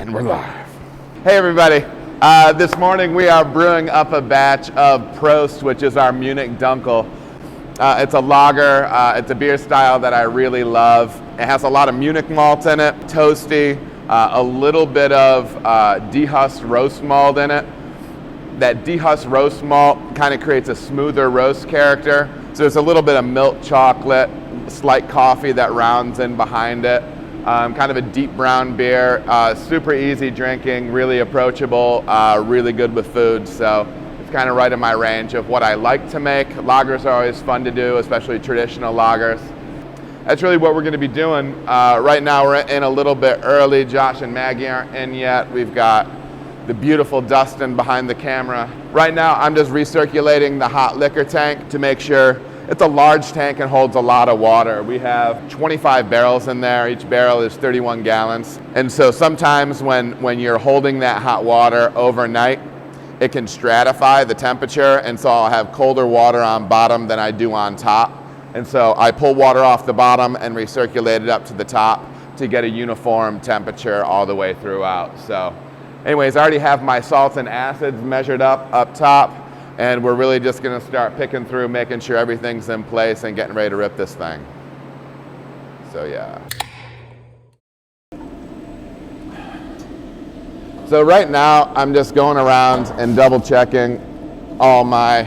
And we're live. Hey everybody, this morning we are brewing up a batch of Prost, which is our Munich Dunkel. It's a lager, it's a beer style that I really love. It has a lot of Munich malt in it, toasty, a little bit of dehusked roast malt in it. That dehusked roast malt kind of creates a smoother roast character. So there's a little bit of milk chocolate, slight coffee that rounds in behind it. Kind of a deep brown beer, super easy drinking, really approachable, really good with food. So it's kind of right in my range of what I like to make. Lagers are always fun to do, especially traditional lagers. That's really what we're going to be doing. Right now we're in a little bit early. Josh and Maggie aren't in yet. We've got the beautiful Dustin behind the camera. Right now I'm just recirculating the hot liquor tank to make sure. It's a large tank and holds a lot of water. We have 25 barrels in there. Each barrel is 31 gallons. And so sometimes when you're holding that hot water overnight, it can stratify the temperature. And so I'll have colder water on bottom than I do on top. And so I pull water off the bottom and recirculate it up to the top to get a uniform temperature all the way throughout. So anyways, I already have my salts and acids measured up top. And we're really just going to start picking through, making sure everything's in place and getting ready to rip this thing. So yeah. So right now I'm just going around and double checking all my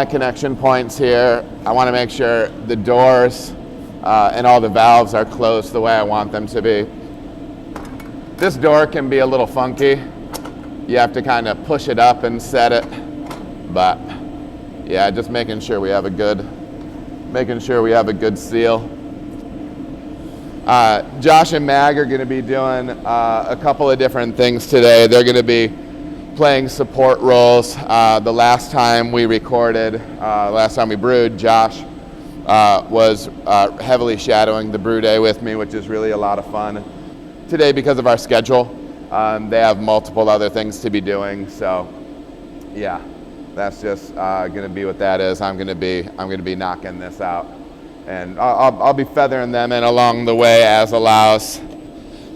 connection points here. I want to make sure the doors and all the valves are closed the way I want them to be. This door can be a little funky. You have to kind of push it up and set it, but yeah, just making sure we have a good seal. Josh and Mag are going to be doing a couple of different things today. They're going to be playing support roles. The last time we recorded, last time we brewed, Josh was heavily shadowing the brew day with me, which is really a lot of fun. Today, because of our schedule, they have multiple other things to be doing, so yeah, that's just going to be what that is. I'm going to be knocking this out, and I'll be feathering them in along the way as allows.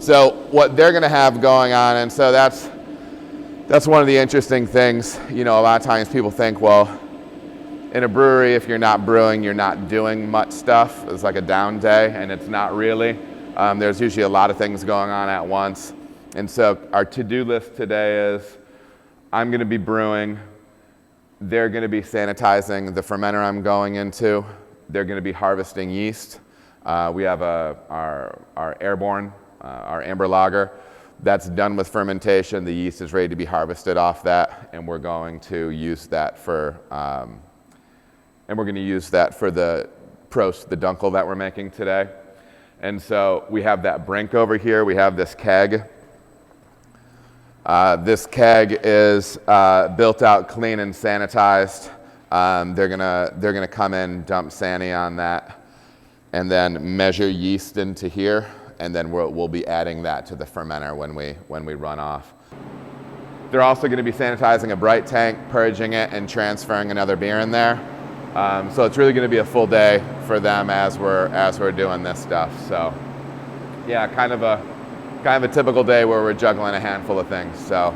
So what they're going to have going on, and so that's one of the interesting things. You know, a lot of times people think, well, in a brewery, if you're not brewing, you're not doing much stuff. It's like a down day, and it's not really. There's usually a lot of things going on at once. And so our to-do list today is I'm going to be brewing. They're going to be sanitizing the fermenter I'm going into. They're going to be harvesting yeast. We have our airborne, our amber lager. That's done with fermentation. The yeast is ready to be harvested off that, and we're going to use that for the Prost, the Dunkel that we're making today. And so we have that brink over here. We have this keg. This keg is built out clean and sanitized. They're gonna come in, dump sani on that, and then measure yeast into here, and then we'll be adding that to the fermenter when we run off. They're also going to be sanitizing a bright tank, purging it, and transferring another beer in there. So it's really going to be a full day for them as we're doing this stuff. So yeah, kind of a typical day where we're juggling a handful of things. So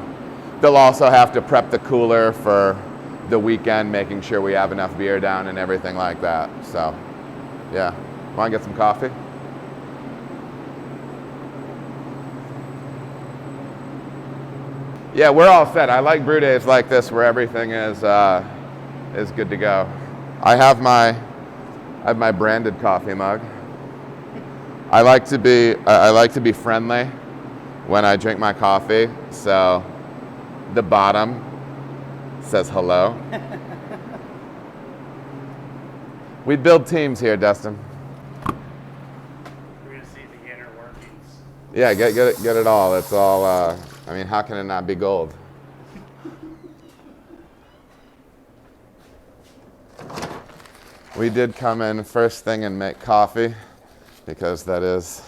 they'll also have to prep the cooler for the weekend, making sure we have enough beer down and everything like that. So yeah, want to get some coffee? Yeah, we're all set. I like brew days like this where everything is good to go. I have my branded coffee mug. I like to be friendly when I drink my coffee, so the bottom says hello. We build teams here, Dustin. We're gonna see the inner workings. Yeah, get it all. It's all. I mean, how can it not be gold? We did come in first thing and make coffee because that is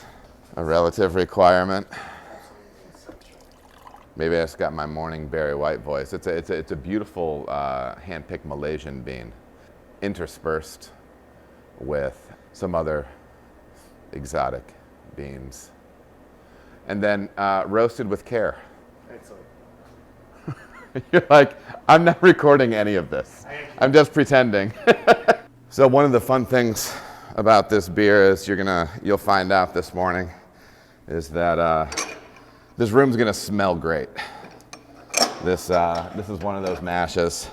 a relative requirement. Maybe I just got my morning Barry White voice. It's a beautiful hand-picked Malaysian bean, interspersed with some other exotic beans. and then roasted with care. Excellent. You're like, I'm not recording any of this. I'm just pretending. So one of the fun things about this beer is you'll find out this morning is that this room's gonna smell great. This is one of those mashes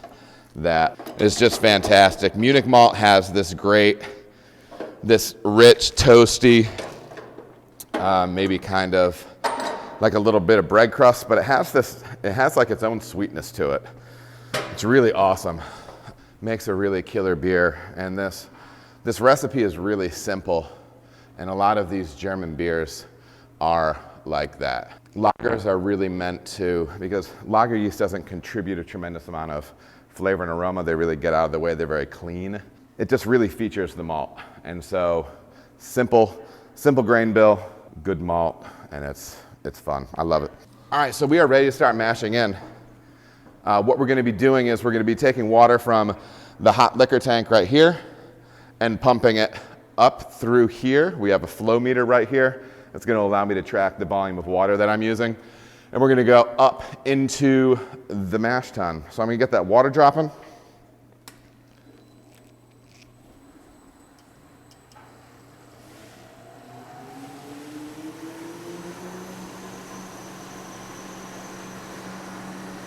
that is just fantastic. Munich malt has this rich, toasty, maybe kind of like a little bit of bread crust, but it has like its own sweetness to it. It's really awesome. Makes a really killer beer, and this recipe is really simple, and a lot of these German beers are like that. Lagers are really meant to, because lager yeast doesn't contribute a tremendous amount of flavor and aroma. They really get out of the way. They're very clean. It just really features the malt, and so simple grain bill, good malt, and it's fun. I love it. All right, so we are ready to start mashing in. What we're going to be doing is we're going to be taking water from the hot liquor tank right here and pumping it up through here. We have a flow meter right here that's going to allow me to track the volume of water that I'm using. And we're going to go up into the mash tun. So I'm going to get that water dropping.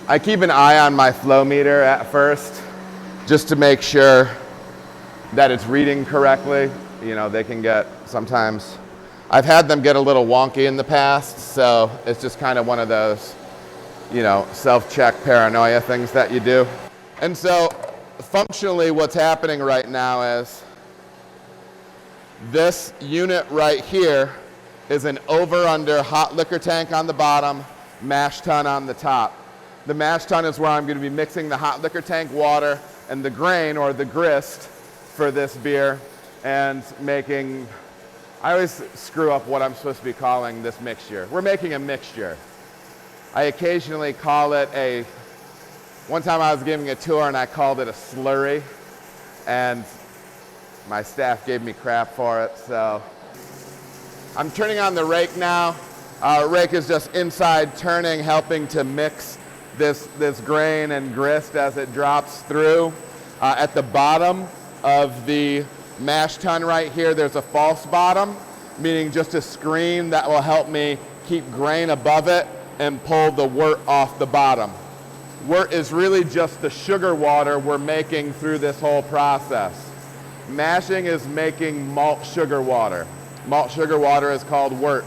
I keep an eye on my flow meter at first, just to make sure that it's reading correctly. You know, they can get, sometimes, I've had them get a little wonky in the past, so it's just kind of one of those, you know, self-check paranoia things that you do. And so, functionally what's happening right now is, this unit right here is an over-under hot liquor tank on the bottom, mash tun on the top. The mash tun is where I'm going to be mixing the hot liquor tank water and the grain, or the grist, for this beer, and making, I always screw up what I'm supposed to be calling this mixture. We're making a mixture. I occasionally call it one time I was giving a tour and I called it a slurry, and my staff gave me crap for it, so. I'm turning on the rake now. Rake is just inside turning, helping to mix this grain and grist as it drops through. At the bottom of the mash tun right here, there's a false bottom, meaning just a screen that will help me keep grain above it and pull the wort off the bottom. Wort is really just the sugar water we're making through this whole process. Mashing is making malt sugar water. Malt sugar water is called wort.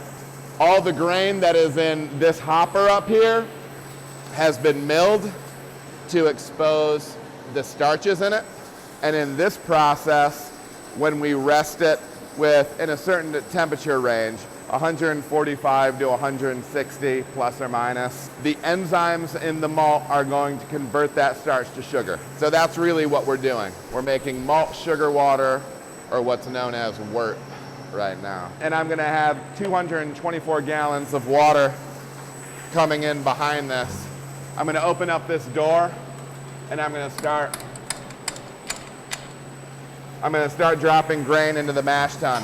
All the grain that is in this hopper up here has been milled to expose the starches in it. And in this process, when we rest it in a certain temperature range, 145 to 160 plus or minus, the enzymes in the malt are going to convert that starch to sugar. So that's really what we're doing. We're making malt sugar water, or what's known as wort, right now. And I'm gonna have 224 gallons of water coming in behind this. I'm gonna open up this door, and I'm gonna start dropping grain into the mash tun.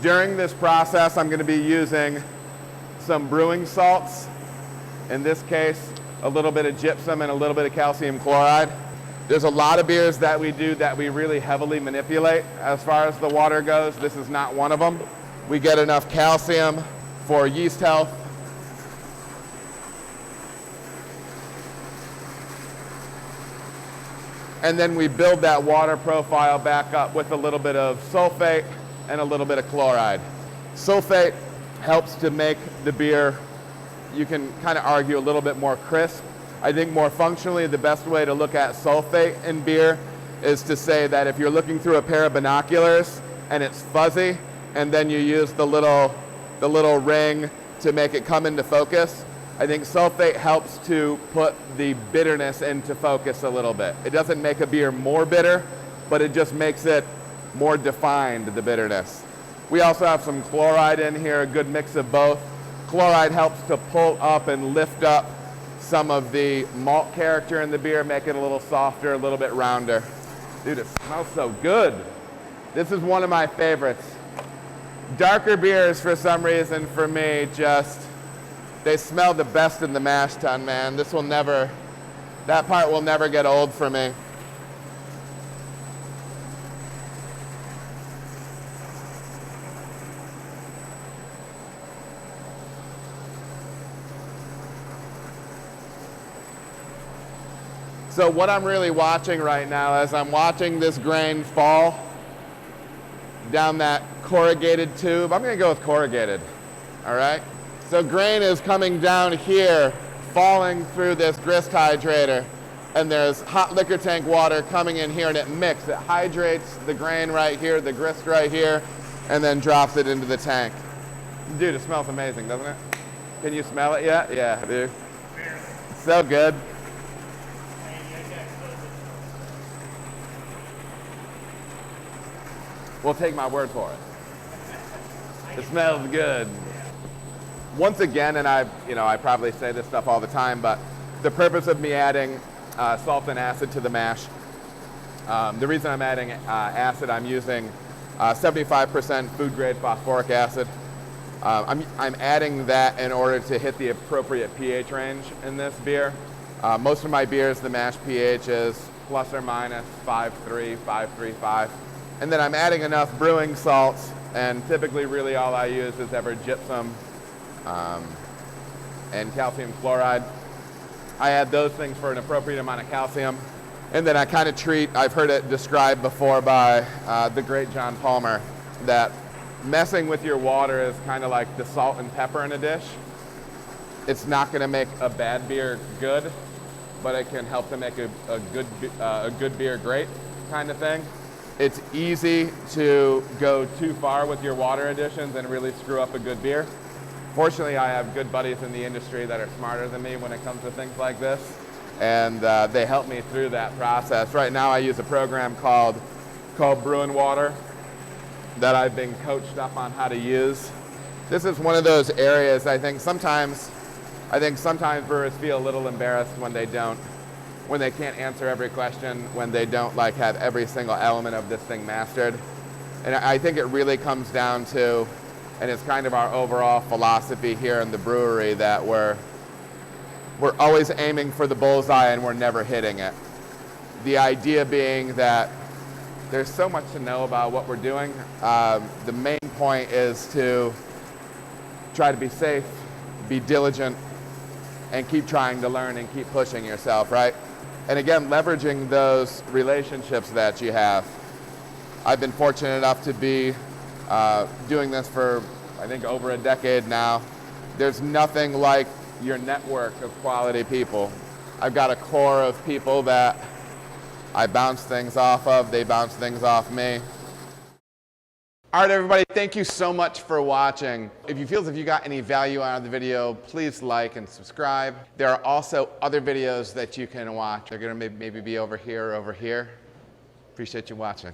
During this process, I'm gonna be using some brewing salts. In this case, a little bit of gypsum and a little bit of calcium chloride. There's a lot of beers that we do that we really heavily manipulate as far as the water goes. This is not one of them. We get enough calcium for yeast health. And then we build that water profile back up with a little bit of sulfate and a little bit of chloride. Sulfate helps to make the beer, you can kind of argue, a little bit more crisp. I think more functionally, the best way to look at sulfate in beer is to say that if you're looking through a pair of binoculars and it's fuzzy, and then you use the little ring to make it come into focus, I think sulfate helps to put the bitterness into focus a little bit. It doesn't make a beer more bitter, but it just makes it more defined, the bitterness. We also have some chloride in here, a good mix of both. Chloride helps to pull up and lift up some of the malt character in the beer, make it a little softer, a little bit rounder. Dude, it smells so good. This is one of my favorites. Darker beers, for some reason, for me, just They smell the best in the mash tun, man. That part will never get old for me. So what I'm really watching right now is I'm watching this grain fall down that corrugated tube. I'm gonna go with corrugated, all right? So grain is coming down here, falling through this grist hydrator, and there's hot liquor tank water coming in here, and it mixes. It hydrates the grain right here, the grist right here, and then drops it into the tank. Dude, it smells amazing, doesn't it? Can you smell it yet? Yeah, dude. So good. We'll take my word for it. It smells good. Once again, and I probably say this stuff all the time, but the purpose of me adding salt and acid to the mash, the reason I'm adding acid, I'm using 75% food grade phosphoric acid. I'm adding that in order to hit the appropriate pH range in this beer. Most of my beers, the mash pH is plus or minus 5.3, 5.35. And then I'm adding enough brewing salts, and typically really all I use is ever gypsum and calcium chloride. I add those things for an appropriate amount of calcium. And then I kind of treat, I've heard it described before by the great John Palmer, that messing with your water is kind of like the salt and pepper in a dish. It's not going to make a bad beer good, but it can help to make a good beer great kind of thing. It's easy to go too far with your water additions and really screw up a good beer. Fortunately, I have good buddies in the industry that are smarter than me when it comes to things like this, and they help me through that process. Right now I use a program called Brewing Water that I've been coached up on how to use. This is one of those areas I think sometimes brewers feel a little embarrassed when they can't answer every question, when they don't have every single element of this thing mastered. And I think it really comes down to, and it's kind of our overall philosophy here in the brewery, that we're always aiming for the bullseye and we're never hitting it. The idea being that there's so much to know about what we're doing. The main point is to try to be safe, be diligent, and keep trying to learn and keep pushing yourself, right? And again, leveraging those relationships that you have. I've been fortunate enough to be doing this for, I think, over a decade now. There's nothing like your network of quality people. I've got a core of people that I bounce things off of, they bounce things off me. All right, everybody, thank you so much for watching. If you feel as if you got any value out of the video, please like and subscribe. There are also other videos that you can watch. They're gonna maybe be over here or over here. Appreciate you watching.